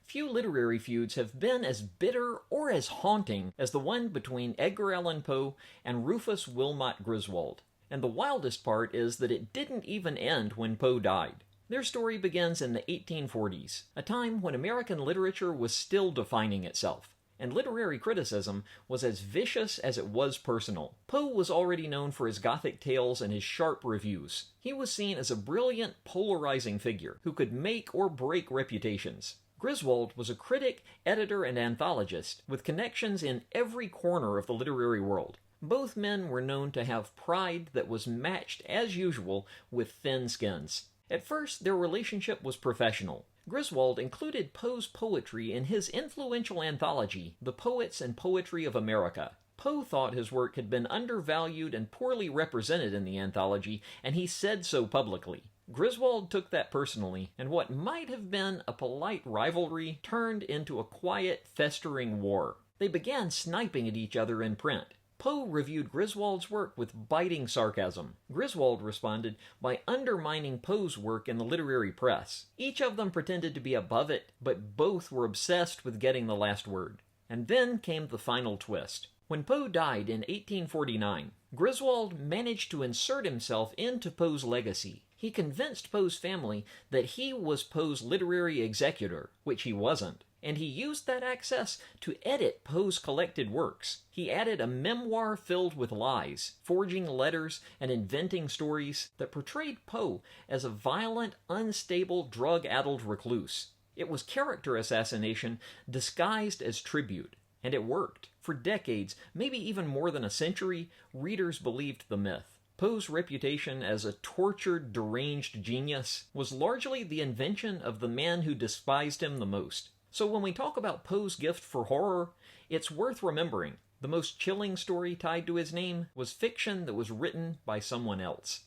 Few literary feuds have been as bitter or as haunting as the one between Edgar Allan Poe and Rufus Griswold. And the wildest part is that it didn't even end when Poe died. Their story begins in the 1840s, a time when American literature was still defining itself, and literary criticism was as vicious as it was personal. Poe was already known for his Gothic tales and his sharp reviews. He was seen as a brilliant, polarizing figure who could make or break reputations. Griswold was a critic, editor, and anthologist with connections in every corner of the literary world. Both men were known to have pride that was matched, as usual, with thin skins. At first, their relationship was professional. Griswold included Poe's poetry in his influential anthology, The Poets and Poetry of America. Poe thought his work had been undervalued and poorly represented in the anthology, and he said so publicly. Griswold took that personally, and what might have been a polite rivalry turned into a quiet, festering war. They began sniping at each other in print. Poe reviewed Griswold's work with biting sarcasm. Griswold responded by undermining Poe's work in the literary press. Each of them pretended to be above it, but both were obsessed with getting the last word. And then came the final twist. When Poe died in 1849, Griswold managed to insert himself into Poe's legacy. He convinced Poe's family that he was Poe's literary executor, which he wasn't, and he used that access to edit Poe's collected works. He added a memoir filled with lies, forging letters and inventing stories that portrayed Poe as a violent, unstable, drug-addled recluse. It was character assassination disguised as tribute, and it worked. For decades, maybe even more than a century, readers believed the myth. Poe's reputation as a tortured, deranged genius was largely the invention of the man who despised him the most. So when we talk about Poe's gift for horror, it's worth remembering the most chilling story tied to his name was fiction that was written by someone else.